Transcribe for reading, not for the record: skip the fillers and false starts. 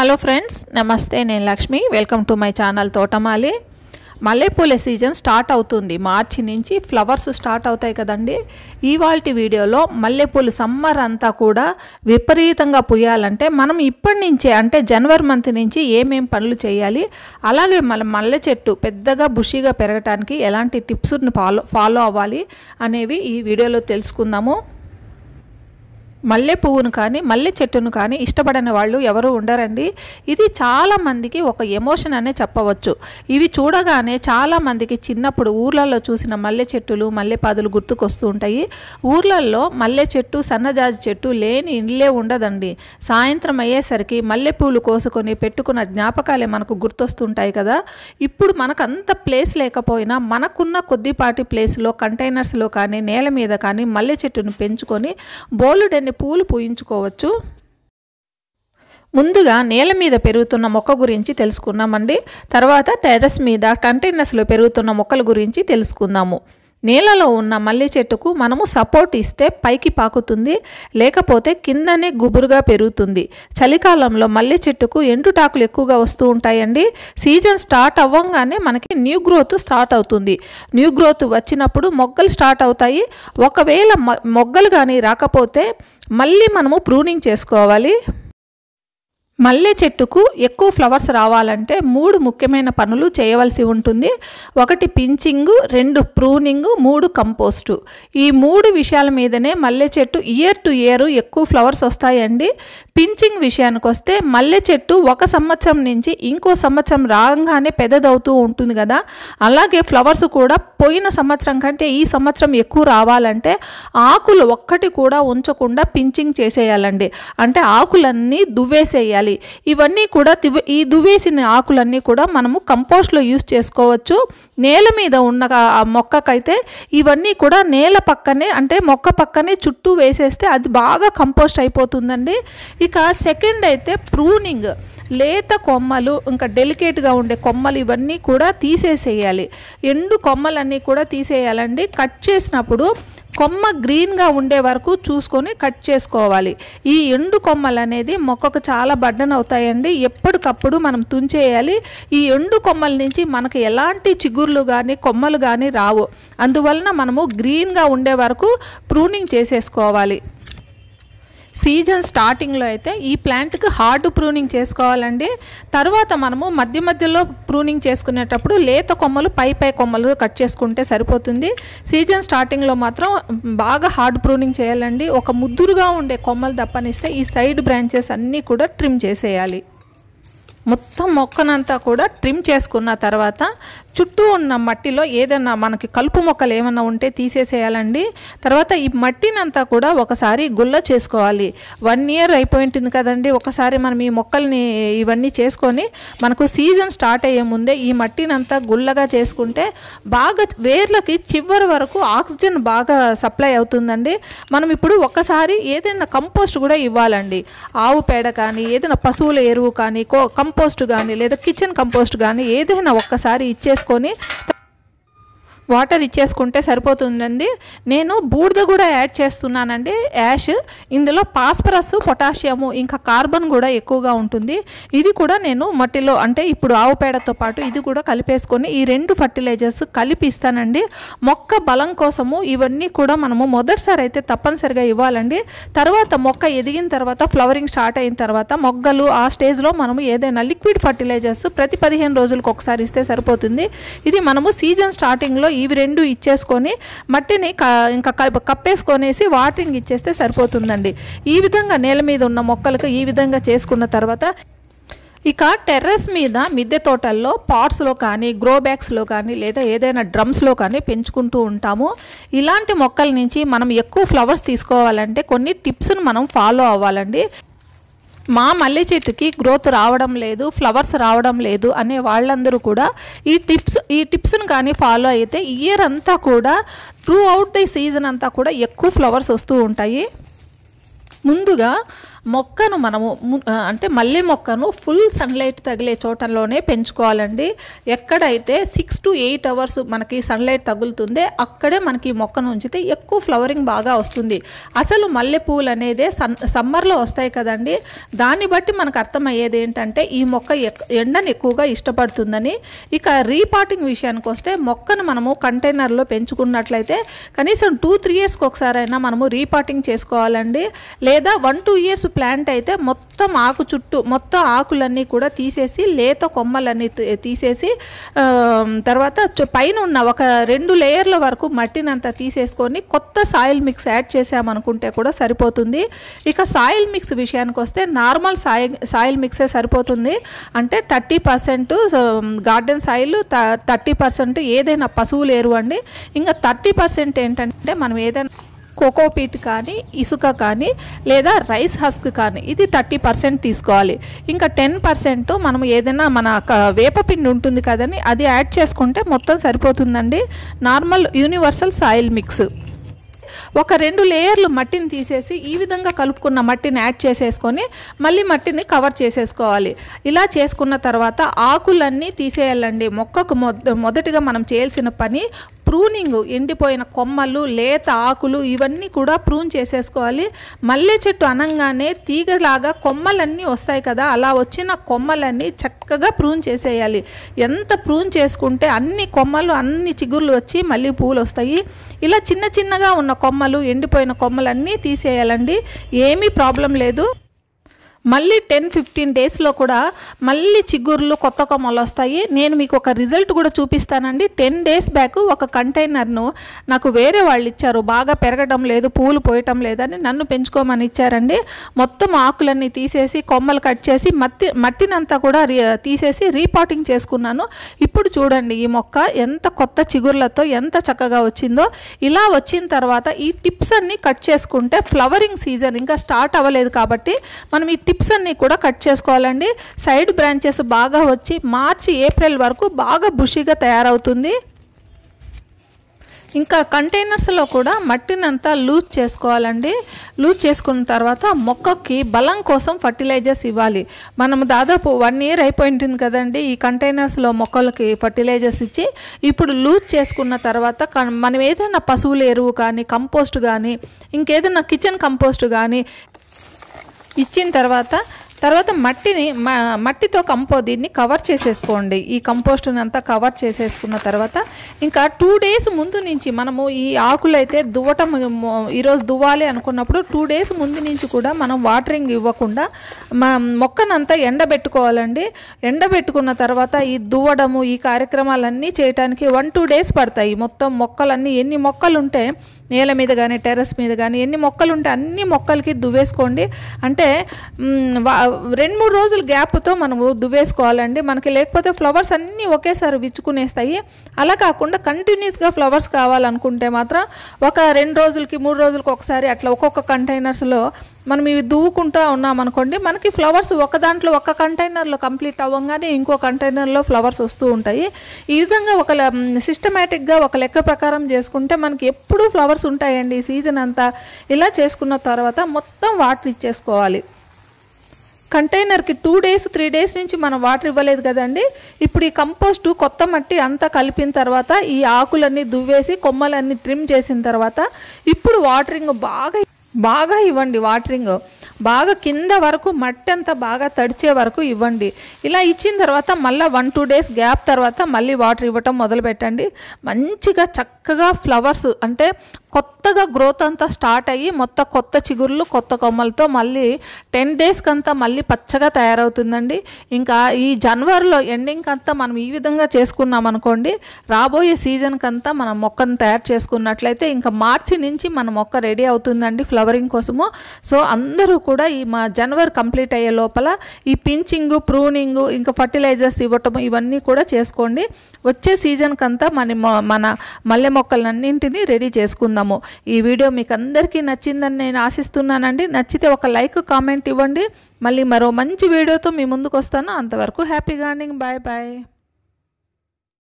Hello friends, నమస్తే. నేను Lakshmi. Welcome to my channel తోటమాలి. మల్లెపూల సీజన్ స్టార్ట్ అవుతుంది. మార్చి నుంచి ఫ్లవర్స్ స్టార్ట్ అవుతాయి కదండి. ఇవాల్టి వీడియోలో మల్లెపూలు సమ్మర్ అంతా కూడా విపరీతంగా పూయాలంటే మనం ఇప్పటి నుంచే అంటే జనవరి మంత్ నుంచి ఏమేం పనులు చేయాలి, అలాగే మల్లె చెట్టు పెద్దగా బుషిగా పెరగడానికి ఎలాంటి టిప్స్ని ఫాలో అవ్వాలి అనేవి ఈ వీడియోలో తెలుసుకుందాము. మల్లె పువ్వును కానీ మల్లె చెట్టును కానీ ఇష్టపడని వాళ్ళు ఎవరు ఉండరండి. ఇది చాలామందికి ఒక ఎమోషన్ అనే చెప్పవచ్చు. ఇవి చూడగానే చాలామందికి చిన్నప్పుడు ఊర్లలో చూసిన మల్లె చెట్టులు మల్లెపాదులు గుర్తుకొస్తూ ఉంటాయి. ఊర్లలో మల్లె చెట్టు సన్నజాజి చెట్టు లేని ఇళ్ళే ఉండదండి. సాయంత్రం అయ్యేసరికి మల్లెపూలు కోసుకొని పెట్టుకున్న జ్ఞాపకాలే మనకు గుర్తొస్తుంటాయి కదా. ఇప్పుడు మనకు అంత ప్లేస్ లేకపోయినా మనకున్న కొద్దిపాటి ప్లేస్లో కంటైనర్స్లో కానీ నేల మీద కానీ మల్లె చెట్టును పెంచుకొని బోలెడన్ని పూలు పూయించుకోవచ్చు. ముందుగా నేల మీద పెరుగుతున్న మొక్క గురించి తెలుసుకున్నామండి. తర్వాత టెర్రస్ మీద కంటైనర్స్లో పెరుగుతున్న మొక్కల గురించి తెలుసుకుందాము. నేలలో ఉన్న మల్లె చెట్టుకు మనము సపోర్ట్ ఇస్తే పైకి పాకుతుంది, లేకపోతే కిందనే గుబురుగా పెరుగుతుంది. చలికాలంలో మల్లె చెట్టుకు ఎండుటాకులు ఎక్కువగా వస్తూ ఉంటాయండి. సీజన్ స్టార్ట్ అవ్వగానే మనకి న్యూ గ్రోత్ స్టార్ట్ అవుతుంది. న్యూ గ్రోత్ వచ్చినప్పుడు మొగ్గలు స్టార్ట్ అవుతాయి. ఒకవేళ మొగ్గలు కానీ రాకపోతే మళ్ళీ మనము ప్రూనింగ్ చేసుకోవాలి. మల్లె చెట్టుకు ఎక్కువ ఫ్లవర్స్ రావాలంటే 3 ముఖ్యమైన పనులు చేయవలసి ఉంటుంది. 1 పించింగ్, 2 ప్రూనింగ్, 3 కంపోస్టు. ఈ 3 విషయాల మీదనే మల్లె చెట్టు ఇయర్ టు ఇయర్ ఎక్కువ ఫ్లవర్స్ వస్తాయండి. పించింగ్ విషయానికి వస్తే మల్లె చెట్టు 1 సంవత్సరం నుంచి ఇంకో సంవత్సరం రాగానే పెద్దదవుతూ ఉంటుంది కదా. అలాగే ఫ్లవర్స్ కూడా పోయిన సంవత్సరం కంటే ఈ సంవత్సరం ఎక్కువ రావాలంటే ఆకులు ఒక్కటి కూడా ఉంచకుండా పించింగ్ చేసేయాలండి. అంటే ఆకులన్నీ దువ్వేసేయాలి. ఇవన్నీ కూడా ఈ దువ్వేసిన ఆకులన్నీ కూడా మనము కంపోస్ట్లో యూస్ చేసుకోవచ్చు. నేల మీద ఉన్న మొక్కకైతే ఇవన్నీ కూడా నేల పక్కనే అంటే మొక్క పక్కనే చుట్టూ వేసేస్తే అది బాగా కంపోస్ట్ అయిపోతుందండి. ఇక సెకండ్ అయితే ప్రూనింగ్. లేత కొమ్మలు ఇంకా డెలికేట్గా ఉండే కొమ్మలు ఇవన్నీ కూడా తీసేసేయాలి. ఎండు కొమ్మలన్నీ కూడా తీసేయాలండి. కట్ చేసినప్పుడు కొమ్మ గ్రీన్గా ఉండే వరకు చూసుకొని కట్ చేసుకోవాలి. ఈ ఎండు కొమ్మలు అనేది మొక్కకు చాలా బర్డెన్ అవుతాయండి. ఎప్పటికప్పుడు మనం తుంచేయాలి. ఈ ఎండు కొమ్మల నుంచి మనకు ఎలాంటి చిగుర్లు కానీ కొమ్మలు కానీ రావు. అందువలన మనము గ్రీన్గా ఉండే వరకు ప్రూనింగ్ చేసేసుకోవాలి. సీజన్ స్టార్టింగ్లో అయితే ఈ ప్లాంట్కి హార్డ్ ప్రూనింగ్ చేసుకోవాలండి. తర్వాత మనము మధ్య మధ్యలో ప్రూనింగ్ చేసుకునేటప్పుడు లేత కొమ్మలు పై కొమ్మలు కట్ చేసుకుంటే సరిపోతుంది. సీజన్ స్టార్టింగ్లో మాత్రం బాగా హార్డ్ ప్రూనింగ్ చేయాలండి. ఒక ముద్దురుగా ఉండే కొమ్మలు తప్పనిస్తే ఈ సైడ్ బ్రాంచెస్ అన్నీ కూడా ట్రిమ్ చేసేయాలి. మొత్తం మొక్కనంతా కూడా ట్రిమ్ చేసుకున్న తర్వాత చుట్టూ ఉన్న మట్టిలో ఏదైనా మనకి కలుపు మొక్కలు ఏమన్నా ఉంటే తీసేసేయాలండి. తర్వాత ఈ మట్టినంతా కూడా ఒకసారి గుల్ల చేసుకోవాలి. 1 ఇయర్ అయిపోయింటుంది కదండి. ఒకసారి మనం ఈ మొక్కల్ని ఇవన్నీ చేసుకొని మనకు సీజన్ స్టార్ట్ అయ్యే ముందే ఈ మట్టినంతా గుల్లగా చేసుకుంటే బాగా వేర్లకి చివరి వరకు ఆక్సిజన్ బాగా సప్లై అవుతుందండి. మనం ఇప్పుడు ఒకసారి ఏదైనా కంపోస్ట్ కూడా ఇవ్వాలండి. ఆవు పేడ కానీ ఏదైనా పశువుల ఎరువు కానీ కంపోస్ట్ కానీ లేదా కిచెన్ కంపోస్ట్ కానీ ఏదైనా ఒక్కసారి ఇచ్చేసుకొని వాటర్ ఇచ్చేసుకుంటే సరిపోతుందండి. నేను బూడిద కూడా యాడ్ చేస్తున్నానండి. యాష్ ఇందులో ఫాస్ఫరస్, పొటాషియము ఇంకా కార్బన్ కూడా ఎక్కువగా ఉంటుంది. ఇది కూడా నేను మట్టిలో అంటే ఇప్పుడు ఆవు పేడతో పాటు ఇది కూడా కలిపేసుకొని ఈ 2 ఫర్టిలైజర్స్ కలిపి ఇస్తానండి. మొక్క బలం కోసము ఇవన్నీ కూడా మనము మొదటిసారి అయితే తప్పనిసరిగా ఇవ్వాలండి. తర్వాత మొక్క ఎదిగిన తర్వాత ఫ్లవరింగ్ స్టార్ట్ అయిన తర్వాత మొగ్గలు ఆ స్టేజ్లో మనము ఏదైనా లిక్విడ్ ఫర్టిలైజర్స్ ప్రతి 15 రోజులకు ఒకసారి ఇస్తే సరిపోతుంది. ఇది మనము సీజన్ స్టార్టింగ్లో ఇవి 2 ఇచ్చేసుకొని మట్టిని ఇంకా కప్పేసుకొనేసి వాటరింగ్ ఇచ్చేస్తే సరిపోతుందండి. ఈ విధంగా నేల మీద ఉన్న మొక్కలకు ఈ విధంగా చేసుకున్న తర్వాత ఇక టెర్రస్ మీద మిద్దె తోటల్లో పాట్స్లో కానీ గ్రో బ్యాగ్స్లో కానీ లేదా ఏదైనా డ్రమ్స్లో కానీ పెంచుకుంటూ ఉంటాము. ఇలాంటి మొక్కల నుంచి మనం ఎక్కువ ఫ్లవర్స్ తీసుకోవాలంటే కొన్ని టిప్స్ని మనం ఫాలో అవ్వాలండి. మా మల్లె చెట్టుకి గ్రోత్ రావడం లేదు, ఫ్లవర్స్ రావడం లేదు అనే వాళ్ళందరూ కూడా ఈ టిప్స్ను కానీ ఫాలో అయితే ఇయర్ అంతా కూడా త్రూ అవుట్ ది సీజన్ అంతా కూడా ఎక్కువ ఫ్లవర్స్ వస్తూ ఉంటాయి. ముందుగా మొక్కను మనము అంటే మల్లె మొక్కను ఫుల్ సన్లైట్ తగిలే చోటలోనే పెంచుకోవాలండి. ఎక్కడైతే 6 to 8 అవర్స్ మనకి సన్లైట్ తగులుతుందే అక్కడే మనకి మొక్కను ఉంచితే ఎక్కువ ఫ్లవరింగ్ బాగా వస్తుంది. అసలు మల్లె పువ్వులు అనేదే సమ్మర్లో వస్తాయి కదండి. దాన్ని బట్టి మనకు అర్థమయ్యేది ఏంటంటే ఈ మొక్క ఎండను ఎక్కువగా ఇష్టపడుతుందని. ఇక రీపాటింగ్ విషయానికి వస్తే మొక్కను మనము కంటైనర్లో పెంచుకున్నట్లయితే కనీసం 2-3 ఇయర్స్కి ఒకసారైనా మనము రీపాటింగ్ చేసుకోవాలండి. లేదా 1-2 ఇయర్స్ ప్లాంట్ అయితే మొత్తం ఆకు చుట్టూ మొత్తం ఆకులన్నీ కూడా తీసేసి లేత కొమ్మలన్నీ తీసేసి తర్వాత పైన ఉన్న ఒక 2 లేయర్ల వరకు మట్టినంతా తీసేసుకొని కొత్త సాయిల్ మిక్స్ యాడ్ చేసామనుకుంటే కూడా సరిపోతుంది. ఇక సాయిల్ మిక్స్ విషయానికి వస్తే నార్మల్ సాయిల్ మిక్సే సరిపోతుంది. అంటే 30% గార్డెన్ సాయిల్, 30% ఏదైనా పశువుల ఎరువు అండి. ఇంకా 30% ఏంటంటే మనం ఏదైనా కోకోపీట్ కానీ ఇసుక కానీ లేదా రైస్ హస్క్ కానీ ఇది 30% తీసుకోవాలి. ఇంకా 10% మనం ఏదైనా మన వేపపిండి ఉంటుంది కదని అది యాడ్ చేసుకుంటే మొత్తం సరిపోతుందండి. Normal universal soil mix. ఒక 2 లేయర్లు మట్టిని తీసేసి ఈ విధంగా కలుపుకున్న మట్టిని యాడ్ చేసేసుకొని మళ్ళీ మట్టిని కవర్ చేసేసుకోవాలి. ఇలా చేసుకున్న తర్వాత ఆకులన్నీ తీసేయాలండి. మొక్కకు మొదటిగా మనం చేయాల్సిన పని ప్రూనింగ్. ఎండిపోయిన కొమ్మలు, లేత ఆకులు ఇవన్నీ కూడా ప్రూన్ చేసేసుకోవాలి. మల్లె చెట్టు అనగానే తీగలాగా కొమ్మలన్నీ వస్తాయి కదా, అలా వచ్చిన కొమ్మలన్నీ చక్కగా ప్రూన్ చేసేయాలి. ఎంత ప్రూన్ చేసుకుంటే అన్ని కొమ్మలు అన్ని చిగుర్లు వచ్చి మళ్ళీ పూలు వస్తాయి. ఇలా చిన్న చిన్నగా ఉన్న కొమ్మలు, ఎండిపోయిన కొమ్మలన్నీ తీసేయాలండి. ఏమీ ప్రాబ్లం లేదు. మళ్ళీ 10-15 డేస్లో కూడా మళ్ళీ చిగుర్లు కొత్త కొమ్మలు వస్తాయి. నేను మీకు ఒక రిజల్ట్ కూడా చూపిస్తానండి. 10 డేస్ బ్యాక్ ఒక కంటైనర్ను నాకు వేరే వాళ్ళు ఇచ్చారు. బాగా పెరగడం లేదు, పూలు పోయటం లేదని నన్ను పెంచుకోమని ఇచ్చారండి. మొత్తం ఆకులన్నీ తీసేసి కొమ్మలు కట్ చేసి మట్టినంతా కూడా తీసేసి రీపాటింగ్ చేసుకున్నాను. ఇప్పుడు చూడండి ఈ మొక్క ఎంత కొత్త చిగుర్లతో ఎంత చక్కగా వచ్చిందో. ఇలా వచ్చిన తర్వాత ఈ టిప్స్ అన్నీ కట్ చేసుకుంటే ఫ్లవరింగ్ సీజన్ ఇంకా స్టార్ట్ అవ్వలేదు కాబట్టి మనం ఈ టిప్స్ అన్నీ కూడా కట్ చేసుకోవాలండి. సైడ్ బ్రాంచెస్ బాగా వచ్చి మార్చి ఏప్రిల్ వరకు బాగా బుషిగా తయారవుతుంది. ఇంకా కంటైనర్స్లో కూడా మట్టినంతా లూజ్ చేసుకోవాలండి. లూజ్ చేసుకున్న తర్వాత మొక్కకి బలం కోసం ఫర్టిలైజర్స్ ఇవ్వాలి. మనం దాదాపు 1 ఇయర్ అయిపోయి ఉంటుంది కదండి ఈ కంటైనర్స్లో మొక్కలకి ఫర్టిలైజర్స్ ఇచ్చి. ఇప్పుడు లూజ్ చేసుకున్న తర్వాత మనం ఏదైనా పశువుల ఎరువు కానీ, కంపోస్ట్ కానీ, ఇంకేదైనా కిచెన్ కంపోస్ట్ కానీ ఇచ్చిన తర్వాత మట్టితో దీన్ని కవర్ చేసేసుకోండి. ఈ కంపోస్ట్ని అంతా కవర్ చేసేసుకున్న తర్వాత ఇంకా 2 డేస్ ముందు నుంచి మనము ఈ ఆకులైతే దువ్వటం ఈరోజు దువ్వాలి అనుకున్నప్పుడు 2 డేస్ ముందు నుంచి కూడా మనం వాటరింగ్ ఇవ్వకుండా మొక్కనంతా ఎండబెట్టుకోవాలండి. ఎండబెట్టుకున్న తర్వాత ఈ దువ్వడము ఈ కార్యక్రమాలన్నీ చేయడానికి 1-2 డేస్ పడతాయి. మొత్తం మొక్కలన్నీ ఎన్ని మొక్కలు ఉంటే నేల మీద కానీ టెర్రస్ మీద కానీ ఎన్ని మొక్కలు ఉంటే అన్ని మొక్కలకి దువ్వేసుకోండి. అంటే 2-3 రోజుల గ్యాప్తో మనము దువ్వేసుకోవాలండి. మనకి లేకపోతే ఫ్లవర్స్ అన్నీ ఒకేసారి విచ్చుకునేస్తాయి. అలా కాకుండా కంటిన్యూస్గా ఫ్లవర్స్ కావాలనుకుంటే మాత్రం ఒక 2 రోజులకి 3 రోజులకి ఒకసారి అట్లా ఒక్కొక్క కంటైనర్స్లో మనం ఇవి దువ్వుకుంటూ ఉన్నామనుకోండి, మనకి ఫ్లవర్స్ ఒక కంటైనర్లో కంప్లీట్ అవ్వగానే ఇంకో కంటైనర్లో ఫ్లవర్స్ వస్తూ ఉంటాయి. ఈ విధంగా ఒక సిస్టమేటిక్గా ఒక లెక్క ప్రకారం చేసుకుంటే మనకి ఎప్పుడూ ఫ్లవర్స్ ఉంటాయండి ఈ సీజన్ అంతా. ఇలా చేసుకున్న తర్వాత మొత్తం వాటర్ ఇచ్చేసుకోవాలి. కంటైనర్కి 2 డేస్ 3 డేస్ నుంచి మనం వాటర్ ఇవ్వలేదు కదండి. ఇప్పుడు ఈ కంపోస్టు కొత్త మట్టి అంతా కలిపిన తర్వాత ఈ ఆకులన్నీ దువ్వేసి కొమ్మలన్నీ ట్రిమ్ చేసిన తర్వాత ఇప్పుడు వాటరింగ్ బాగా ఇవ్వండి. వాటరింగ్ బాగా కింద వరకు మట్టి అంతా బాగా తడిచే వరకు ఇవ్వండి. ఇలా ఇచ్చిన తర్వాత మళ్ళీ 1-2 డేస్ గ్యాప్ తర్వాత మళ్ళీ వాటర్ ఇవ్వటం మొదలు పెట్టండి. మంచిగా చక్కగా ఫ్లవర్స్ అంటే కొత్తగా గ్రోత్ అంతా స్టార్ట్ అయ్యి మొత్తం కొత్త చిగుర్లు కొత్త కొమ్మలతో మళ్ళీ 10 డేస్కి అంతా మళ్ళీ పచ్చగా తయారవుతుందండి. ఇంకా ఈ జనవరిలో ఎండింగ్ అంతా మనం ఈ విధంగా చేసుకున్నాం అనుకోండి, రాబోయే సీజన్కి అంతా మనం మొక్కను తయారు చేసుకున్నట్లయితే ఇంకా మార్చి నుంచి మన మొక్క రెడీ అవుతుందండి ఫ్లవరింగ్ కోసము. సో అందరూ కూడా ఈ మా జనవరి కంప్లీట్ అయ్యే లోపల ఈ పించింగ్, ప్రూనింగ్, ఇంకా ఫర్టిలైజర్స్ ఇవ్వటం ఇవన్నీ కూడా చేసుకోండి. వచ్చే సీజన్కి అంతా మన మల్లె మొక్కలన్నింటినీ రెడీ చేసుకుందాము. ఈ వీడియో మీకు అందరికీ నచ్చిందని నేను ఆశిస్తున్నానండి. నచ్చితే ఒక లైక్, కామెంట్ ఇవ్వండి. మళ్ళీ మరో మంచి వీడియోతో మీ ముందుకు వస్తాను. అంతవరకు హ్యాపీ గార్డెనింగ్. Bye bye.